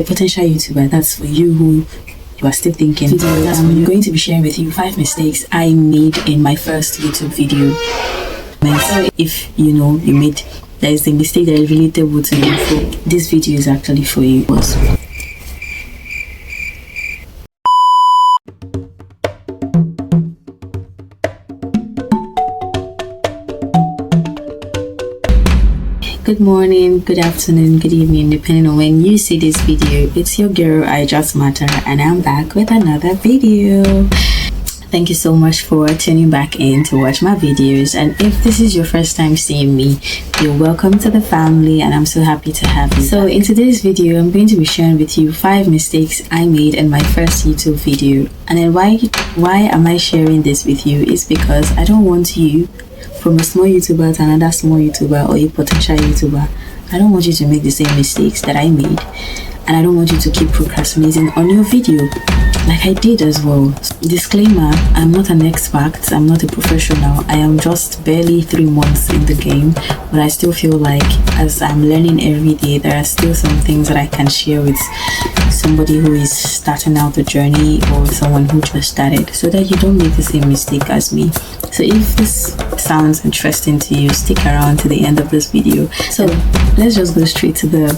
A potential YouTuber, that's for you who you are still thinking. I'm going to be sharing with you 5 mistakes I made in my first YouTube video. So if you know you made there is a mistake that is relatable to you, so this video is actually for you. Good morning, good afternoon, good evening, depending on when you see this video. It's your girl I Just Matter, and I'm back with another video. Thank you so much for tuning back in to watch my videos, and if this is your first time seeing me, you're welcome to the family and I'm so happy to have you. So in today's video, I'm going to be sharing with you 5 mistakes I made in my first YouTube video. And then why am I sharing this with you is because I don't want you, from a small YouTuber to another small YouTuber or a potential YouTuber, I don't want you to make the same mistakes that I made, and I don't want you to keep procrastinating on your video like I did as well. Disclaimer, I'm not an expert, I'm not a professional, I am just barely 3 months in the game, but I still feel like as I'm learning every day, there are still some things that I can share with somebody who is starting out the journey or someone who just started, so that you don't make the same mistake as me. So if this sounds interesting to you, stick around to the end of this video. So let's just go straight to the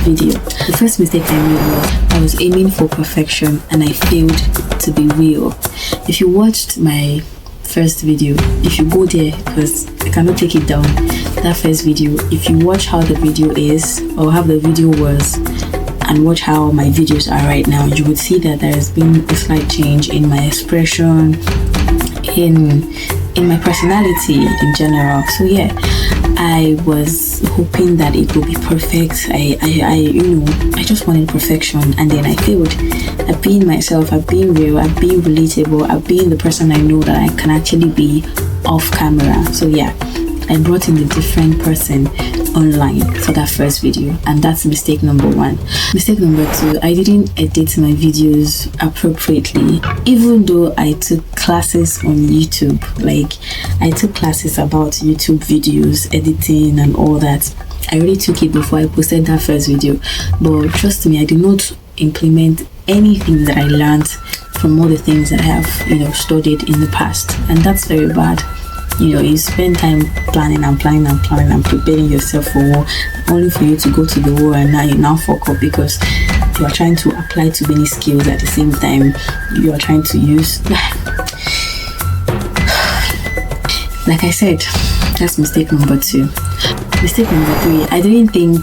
video. The first mistake I made was I was aiming for perfection and I failed to be real. If you watched my first video, if you go there, because I cannot take it down, that first video, if you watch how the video is or how the video was and watch how my videos are right now, you would see that there has been a slight change in my expression, in my personality in general. So yeah, I was hoping that it would be perfect. I just wanted perfection, and then I failed at being myself, at being real, at being relatable, at being the person I know that I can actually be off camera. So yeah, I brought in a different person online for that first video, and that's mistake number 1. Mistake number 2, I didn't edit my videos appropriately, even though I took classes on YouTube. Like, I took classes about YouTube videos, editing and all that. I already took it before I posted that first video, but trust me, I did not implement anything that I learned from all the things that I have studied in the past, and that's very bad. You spend time planning and preparing yourself for war, only for you to go to the war and now you now fuck up because you are trying to apply too many skills at the same time. You are trying to use like I said, that's mistake number 2. Mistake number 3, I didn't think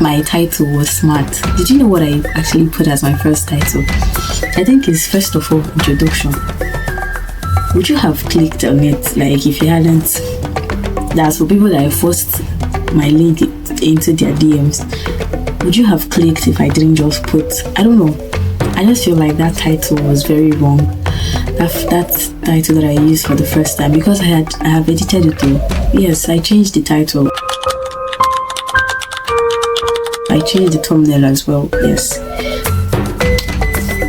my title was smart. Did you know what I actually put as my first title? I think it's first of all introduction. Would you have clicked on it? Like, if you hadn't, that's for people that I forced my link into their DMs. Would you have clicked if I didn't just put, I don't know, I just feel like that title was very wrong. That title that I used for the first time, because I have edited it too. Yes, I changed the title. I changed the thumbnail as well. Yes,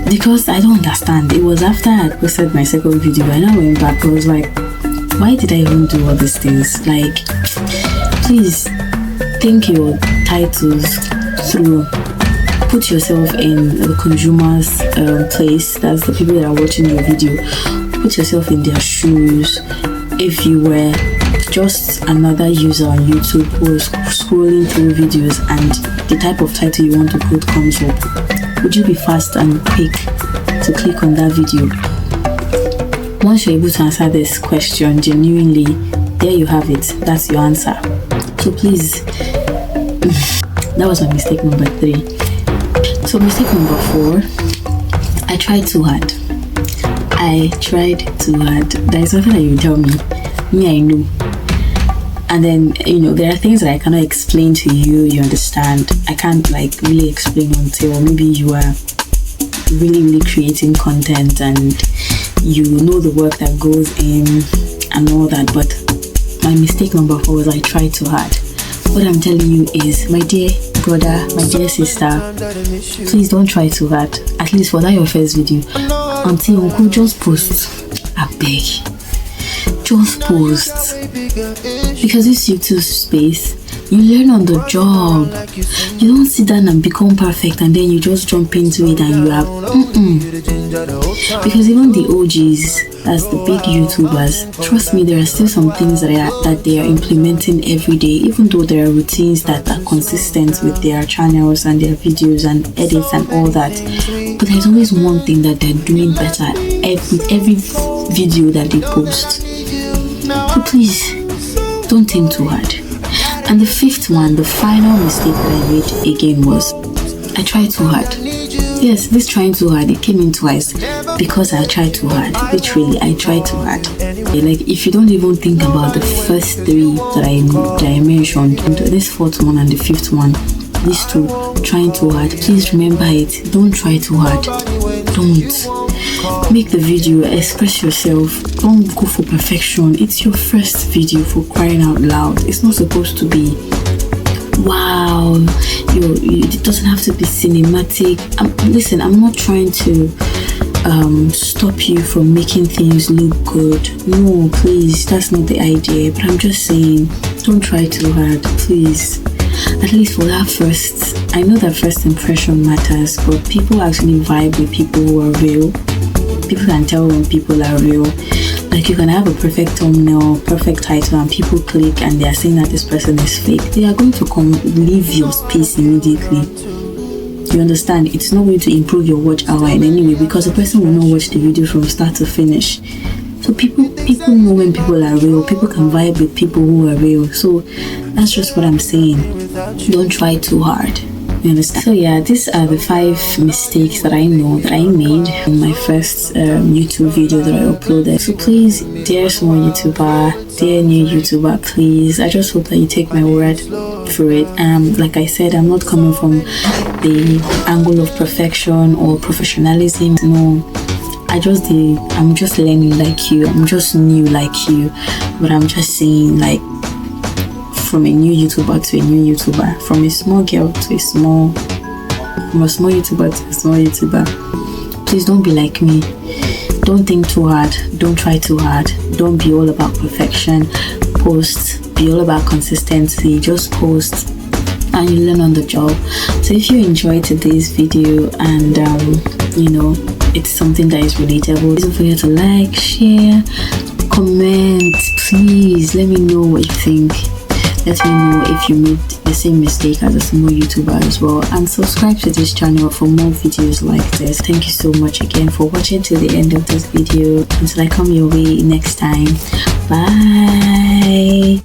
because I don't understand. It was after I had posted my second video and I went back. I was like, why did I even do all these things? Like, please think your titles through. Put yourself in the consumer's place. That's the people that are watching your video. Put yourself in their shoes. If you were just another user on YouTube who is scrolling through videos and the type of title you want to put comes up, would you be fast and quick to click on that video? Once you're able to answer this question genuinely, there you have it. That's your answer. So please, that was my mistake number 3. So mistake number 4, I tried too hard. There is nothing that you tell me. I know. And then, there are things that I cannot explain to you, you understand. I can't really explain until maybe you are really creating content and you know the work that goes in and all that. But my mistake number 4 was I tried too hard. What I'm telling you is, my dear brother, my dear sister, please don't try too hard. At least for that your first video. Until Uncle, just post. I beg. Just post. Because this YouTube space, You learn on the job. You don't sit down and become perfect and then you just jump into it and you are because even the OGs, as the big YouTubers, trust me, there are still some things that they are implementing every day, even though there are routines that are consistent with their channels and their videos and edits and all that. But there's always one thing that they're doing better with every video that they post. So please, don't think too hard. And the fifth one, the final mistake that I made again was I tried too hard. Yes, this trying too hard, it came in twice because I tried too hard. Literally, I tried too hard. Like, if you don't even think about the first three that I mentioned, this fourth one and the fifth one, these two, trying too hard, please remember it. Don't try too hard. Don't. Make the video, express yourself. Don't go for perfection. It's your first video, for crying out loud. It's not supposed to be wow, it doesn't have to be cinematic. Listen, I'm not trying to stop you from making things look good. No, please, that's not the idea. But I'm just saying, don't try too hard, please. At least for that first, I know that first impression matters, but people actually vibe with people who are real. People can tell when people are real. Like, you can have a perfect thumbnail, perfect title, and people click and they are saying that this person is fake. They are going to come leave your space immediately. You understand? It's not going to improve your watch hour in any way because the person will not watch the video from start to finish. So people know when people are real. People can vibe with people who are real. So that's just what I'm saying. Don't try too hard. You understand? So yeah, these are the 5 mistakes that I know that I made in my first YouTube video that I uploaded. So please, dear small YouTuber, dear new YouTuber, please, I just hope that you take my word for it. Like I said, I'm not coming from the angle of perfection or professionalism. No, I'm just learning like you. I'm just new like you. But I'm just saying, like, from a new YouTuber to a new YouTuber, from a small girl to a small YouTuber to a small YouTuber. Please don't be like me. Don't think too hard. Don't try too hard. Don't be all about perfection. Post. Be all about consistency. Just post and you learn on the job. So if you enjoyed today's video and it's something that is relatable, don't forget to like, share, comment. Please let me know what you think. Let me know if you made the same mistake as a small YouTuber as well, and subscribe to this channel for more videos like this. Thank you so much again for watching till the end of this video. Until I come your way next time, bye.